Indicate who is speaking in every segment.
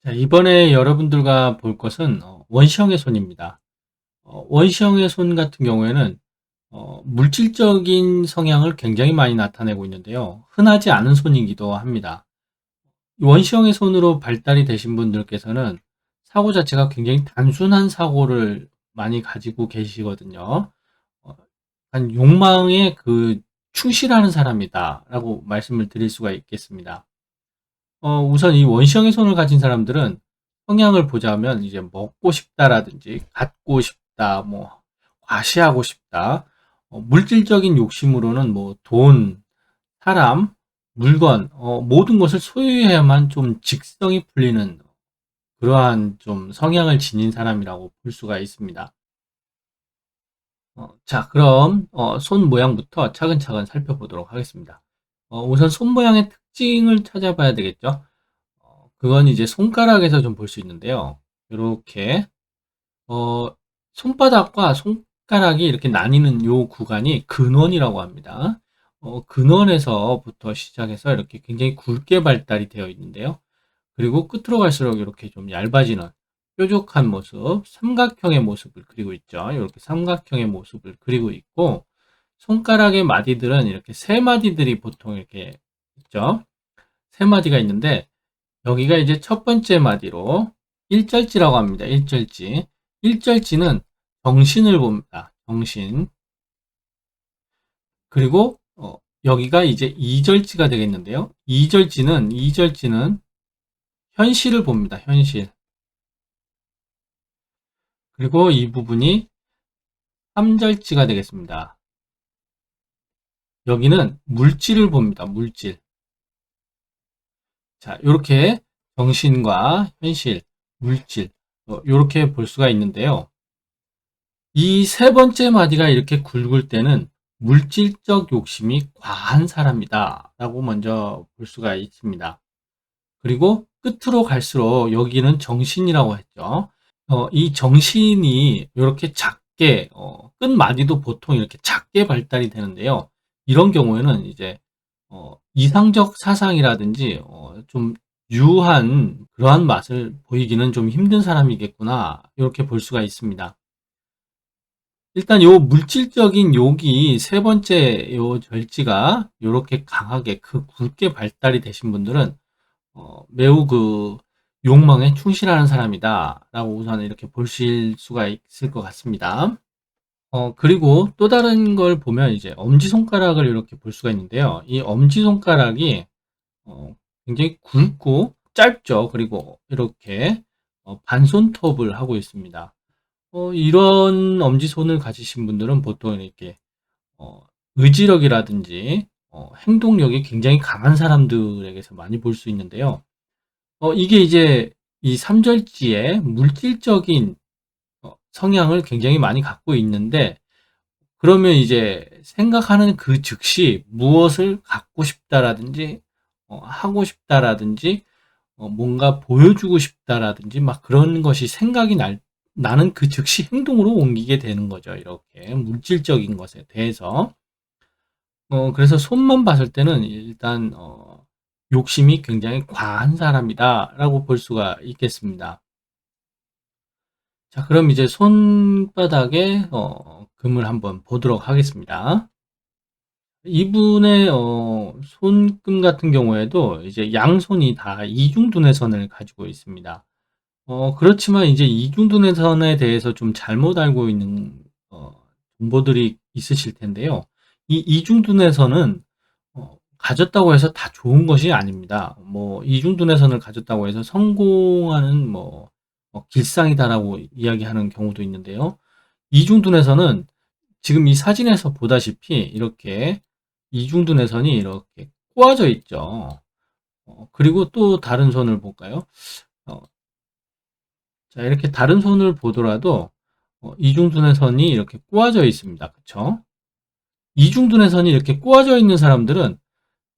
Speaker 1: 자, 이번에 여러분들과 볼 것은 원시형의 손입니다. 원시형의 손 같은 경우에는 물질적인 성향을 굉장히 많이 나타내고 있는데요. 흔하지 않은 손이기도 합니다. 원시형의 손으로 발달이 되신 분들께서는 사고 자체가 굉장히 단순한 사고를 많이 가지고 계시거든요. 한 욕망에 충실하는 사람이다라고 말씀을 드릴 수가 있겠습니다. 우선 이 원시형의 손을 가진 사람들은 성향을 보자면 이제 먹고 싶다라든지 갖고 싶다, 뭐 과시하고 싶다, 물질적인 욕심으로는 뭐 돈, 사람, 물건, 모든 것을 소유해야만 좀 직성이 풀리는 그러한 좀 성향을 지닌 사람이라고 볼 수가 있습니다. 자, 그럼 손 모양부터 차근차근 살펴보도록 하겠습니다. 우선 손 모양의 특징을 찾아봐야 되겠죠. 그건 이제 손가락에서 좀 볼 수 있는데요. 이렇게 어, 손바닥과 손가락이 이렇게 나뉘는 요 구간이 근원이라고 합니다. 근원에서부터 시작해서 이렇게 굉장히 굵게 발달이 되어 있는데요. 그리고 끝으로 갈수록 이렇게 좀 얇아지는 뾰족한 모습, 삼각형의 모습을 그리고 있죠. 이렇게 삼각형의 모습을 그리고 있고, 손가락의 마디들은 이렇게 세 마디들이 보통 이렇게 있죠. 세 마디가 있는데, 여기가 이제 첫 번째 마디로 일절지라고 합니다. 일절지. 일절지는 정신을 봅니다. 정신. 그리고 여기가 이제 이절지가 되겠는데요. 이절지는 현실을 봅니다. 현실. 그리고 이 부분이 삼절지가 되겠습니다. 여기는 물질을 봅니다. 물질. 자, 이렇게 정신과 현실, 물질 이렇게 볼 수가 있는데요. 이 세 번째 마디가 이렇게 굵을 때는 물질적 욕심이 과한 사람이다 라고 먼저 볼 수가 있습니다. 그리고 끝으로 갈수록 여기는 정신이라고 했죠. 이 정신이 이렇게 작게, 끝마디도 보통 이렇게 작게 발달이 되는데요. 이런 경우에는 이제, 이상적 사상이라든지, 좀 유한 그러한 맛을 보이기는 좀 힘든 사람이겠구나. 이렇게 볼 수가 있습니다. 일단 요 물질적인 욕이 세 번째 요 절지가 요렇게 강하게 굵게 발달이 되신 분들은 매우 욕망에 충실하는 사람이다 라고 우선 이렇게 보실 수가 있을 것 같습니다. 그리고 또 다른 걸 보면 이제 엄지손가락을 이렇게 볼 수가 있는데요. 이 엄지손가락이 굉장히 굵고 짧죠. 그리고 이렇게 반손톱을 하고 있습니다. 이런 엄지손을 가지신 분들은 보통 이렇게 어, 의지력이라든지 행동력이 굉장히 강한 사람들에게서 많이 볼 수 있는데요. 이게 이제 이 삼절지의 물질적인 성향을 굉장히 많이 갖고 있는데, 그러면 이제 생각하는 그 즉시 무엇을 갖고 싶다라든지, 하고 싶다라든지, 뭔가 보여주고 싶다라든지, 막 그런 것이 생각이 나는 그 즉시 행동으로 옮기게 되는 거죠. 이렇게 물질적인 것에 대해서. 그래서 손만 봤을 때는 일단, 욕심이 굉장히 과한 사람이다라고 볼 수가 있겠습니다. 자, 그럼 이제 손바닥의 금을 한번 보도록 하겠습니다. 이분의 손금 같은 경우에도 이제 양손이 다 이중둔회선을 가지고 있습니다. 그렇지만 이제 이중둔회선에 대해서 좀 잘못 알고 있는 정보들이 있으실 텐데요. 이 이중둔회선은 가졌다고 해서 다 좋은 것이 아닙니다. 뭐 이중둔회선을 가졌다고 해서 성공하는 뭐 길상이다라고 이야기하는 경우도 있는데요. 이중둔회선은 지금 이 사진에서 보다시피 이렇게 이중둔회선이 이렇게 꼬아져 있죠. 그리고 또 다른 손을 볼까요? 어, 자, 이렇게 다른 손을 보더라도 이중둔회선이 이렇게 꼬아져 있습니다. 그쵸? 이중둔회선이 이렇게 꼬아져 있는 사람들은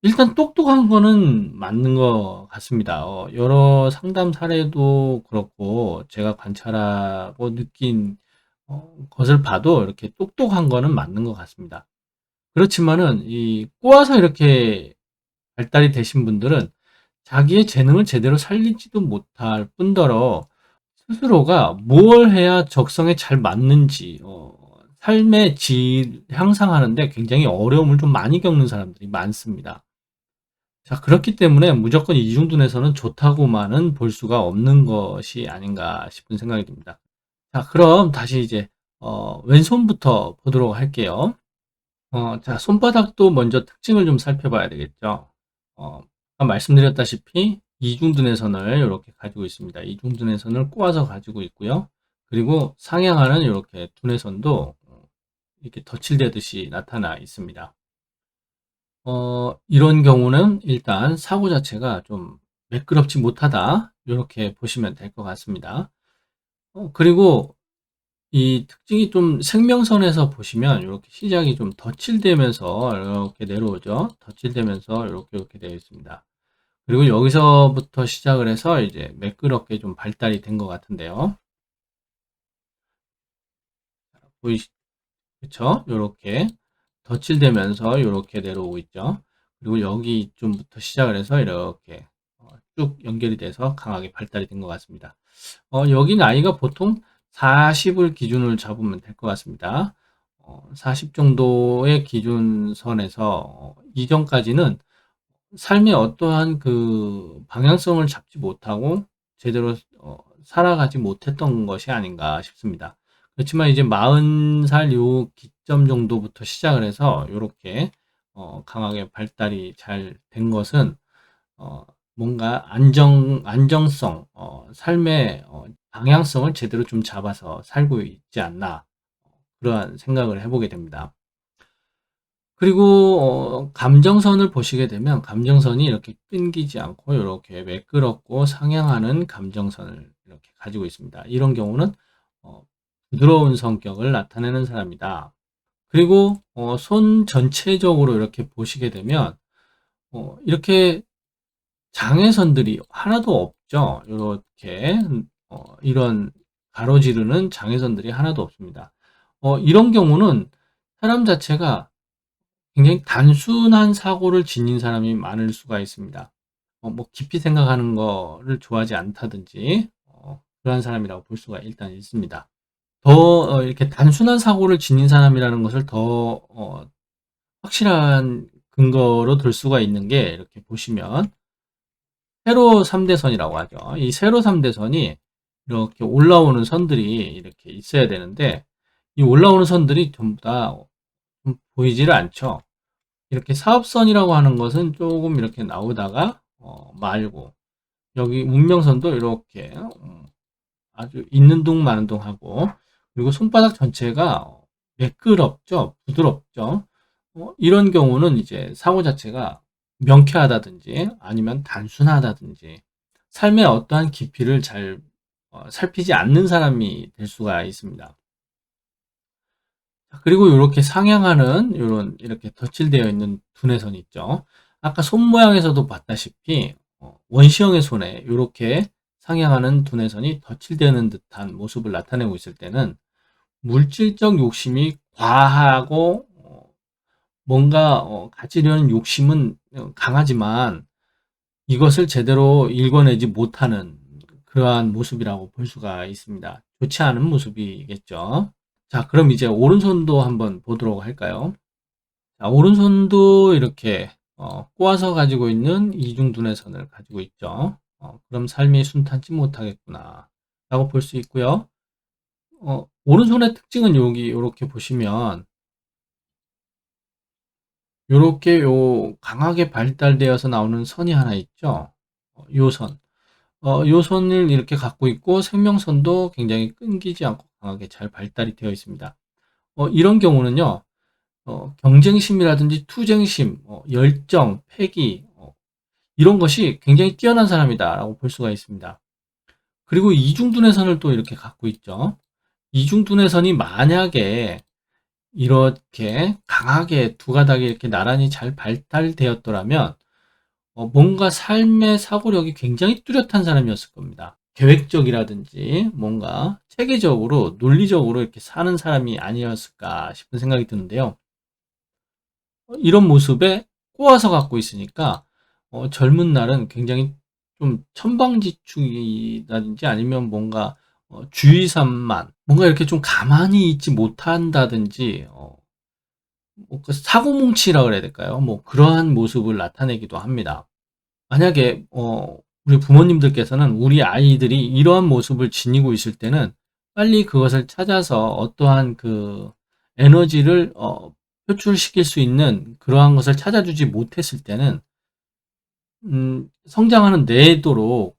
Speaker 1: 일단 똑똑한 거는 맞는 것 같습니다. 여러 상담 사례도 그렇고 제가 관찰하고 느낀 것을 봐도 이렇게 똑똑한 거는 맞는 것 같습니다. 그렇지만은 이 꼬아서 이렇게 발달이 되신 분들은 자기의 재능을 제대로 살리지도 못할 뿐더러 스스로가 뭘 해야 적성에 잘 맞는지, 삶의 질 향상하는데 굉장히 어려움을 좀 많이 겪는 사람들이 많습니다. 자, 그렇기 때문에 무조건 이중둔에서는 좋다고만은 볼 수가 없는 것이 아닌가 싶은 생각이 듭니다. 자, 그럼 다시 이제 왼손부터 보도록 할게요. 자, 손바닥도 먼저 특징을 좀 살펴봐야 되겠죠. 아까 말씀드렸다시피 이중둔의 선을 이렇게 가지고 있습니다. 이중둔의 선을 꼬아서 가지고 있고요. 그리고 상향하는 이렇게 둔의 선도 이렇게 덧칠되듯이 나타나 있습니다. 이런 경우는 일단 사고 자체가 좀 매끄럽지 못하다, 이렇게 보시면 될 것 같습니다. 그리고 이 특징이 좀 생명선에서 보시면 이렇게 시작이 좀 덧칠되면서 이렇게 내려오죠. 덧칠되면서 이렇게 되어 있습니다. 그리고 여기서부터 시작을 해서 이제 매끄럽게 좀 발달이 된 것 같은데요. 보이시, 그쵸? 이렇게 덧칠되면서 이렇게 내려오고 있죠. 그리고 여기 이쯤부터 시작을 해서 이렇게 쭉 연결이 돼서 강하게 발달이 된 것 같습니다. 여기 나이가 보통 40을 기준으로 잡으면 될 것 같습니다. 40 정도의 기준선에서 이전까지는 삶의 어떠한 그 방향성을 잡지 못하고 제대로 살아가지 못했던 것이 아닌가 싶습니다. 그렇지만 이제 40살 요 기점 정도부터 시작을 해서 이렇게 강하게 발달이 잘 된 것은 뭔가 안정성, 삶의 방향성을 제대로 좀 잡아서 살고 있지 않나, 그러한 생각을 해보게 됩니다. 그리고 감정선을 보시게 되면 감정선이 이렇게 끊기지 않고 이렇게 매끄럽고 상향하는 감정선을 이렇게 가지고 있습니다. 이런 경우는 부드러운 성격을 나타내는 사람이다. 그리고 손 전체적으로 이렇게 보시게 되면 이렇게 장애선들이 하나도 없죠. 이렇게 이런 가로지르는 장애선들이 하나도 없습니다. 이런 경우는 사람 자체가 굉장히 단순한 사고를 지닌 사람이 많을 수가 있습니다. 뭐 깊이 생각하는 거를 좋아하지 않다든지 그러한 사람이라고 볼 수가 일단 있습니다. 더 이렇게 단순한 사고를 지닌 사람이라는 것을 더 확실한 근거로 들 수가 있는 게, 이렇게 보시면 세로 3대선이라고 하죠. 이 세로 3대선이 이렇게 올라오는 선들이 이렇게 있어야 되는데, 이 올라오는 선들이 전부 다 보이지를 않죠. 이렇게 사업선이라고 하는 것은 조금 이렇게 나오다가 말고, 여기 운명선도 이렇게 아주 있는 둥 마는 둥 하고, 그리고 손바닥 전체가 매끄럽죠, 부드럽죠. 이런 경우는 이제 사고 자체가 명쾌하다든지 아니면 단순하다든지 삶의 어떠한 깊이를 잘 살피지 않는 사람이 될 수가 있습니다. 그리고 이렇게 상향하는 이런 이렇게 덧칠되어 있는 두뇌선 있죠. 아까 손 모양에서도 봤다시피 원시형의 손에 이렇게 상향하는 두뇌선이 덧칠되는 듯한 모습을 나타내고 있을 때는 물질적 욕심이 과하고 뭔가 가지려는 욕심은 강하지만 이것을 제대로 읽어내지 못하는 그러한 모습이라고 볼 수가 있습니다. 좋지 않은 모습이겠죠. 자, 그럼 이제 오른손도 한번 보도록 할까요? 자, 오른손도 이렇게 꼬아서 가지고 있는 이중둔의 선을 가지고 있죠. 그럼 삶이 순탄치 못하겠구나 라고 볼 수 있고요. 오른손의 특징은 여기 이렇게 보시면 요렇게 요 강하게 발달되어서 나오는 선이 하나 있죠. 요 선. 요 선을 이렇게 갖고 있고 생명선도 굉장히 끊기지 않고 강하게 잘 발달이 되어 있습니다. 이런 경우는요. 경쟁심이라든지 투쟁심, 열정, 패기, 이런 것이 굉장히 뛰어난 사람이다라고 볼 수가 있습니다. 그리고 이중둔의 선을 또 이렇게 갖고 있죠. 이중둔의 선이 만약에 이렇게 강하게 두 가닥이 이렇게 나란히 잘 발달되었더라면 뭔가 삶의 사고력이 굉장히 뚜렷한 사람이었을 겁니다. 계획적이라든지 뭔가 체계적으로 논리적으로 이렇게 사는 사람이 아니었을까 싶은 생각이 드는데요. 이런 모습에 꼬아서 갖고 있으니까 젊은 날은 굉장히 좀 천방지축이라든지 아니면 뭔가 주의산만 뭔가 이렇게 좀 가만히 있지 못한다든지 뭔가 사고뭉치라 그래야 될까요? 뭐 그러한 모습을 나타내기도 합니다. 만약에 우리 부모님들께서는 우리 아이들이 이러한 모습을 지니고 있을 때는 빨리 그것을 찾아서 어떠한 그 에너지를 표출시킬 수 있는 그러한 것을 찾아주지 못했을 때는 성장하는 내도록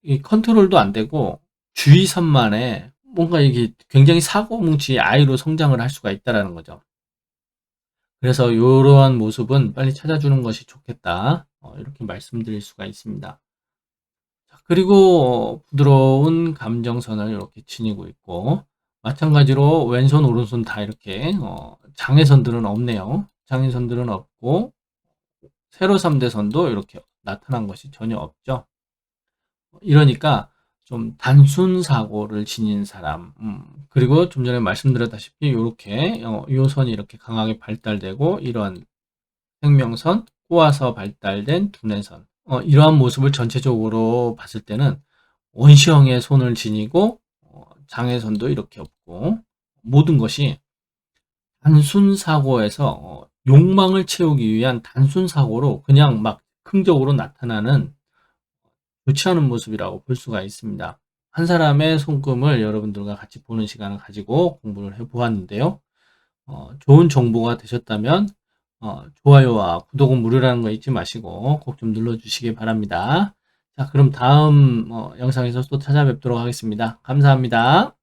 Speaker 1: 이 컨트롤도 안 되고 주의산만에 뭔가 이게 굉장히 사고뭉치 아이로 성장을 할 수가 있다라는 거죠. 그래서 이러한 모습은 빨리 찾아주는 것이 좋겠다. 이렇게 말씀드릴 수가 있습니다. 자, 그리고 부드러운 감정선을 이렇게 지니고 있고 마찬가지로 왼손 오른손 다 이렇게 장애선들은 없네요. 장애선들은 없고 세로 3대선도 이렇게 나타난 것이 전혀 없죠. 이러니까 좀 단순 사고를 지닌 사람, 그리고 좀 전에 말씀드렸다시피 이렇게 이 선이 이렇게 강하게 발달되고 이러한 생명선, 꼬아서 발달된 두뇌선, 이러한 모습을 전체적으로 봤을 때는 원시형의 손을 지니고 장애선도 이렇게 없고 모든 것이 단순 사고에서 욕망을 채우기 위한 단순 사고로 그냥 막 긍정적으로 나타나는 좋지 않은 모습이라고 볼 수가 있습니다. 한 사람의 손금을 여러분들과 같이 보는 시간을 가지고 공부를 해보았는데요. 좋은 정보가 되셨다면 좋아요와 구독은 무료라는 거 잊지 마시고 꼭 좀 눌러주시기 바랍니다. 자, 그럼 다음 영상에서 또 찾아뵙도록 하겠습니다. 감사합니다.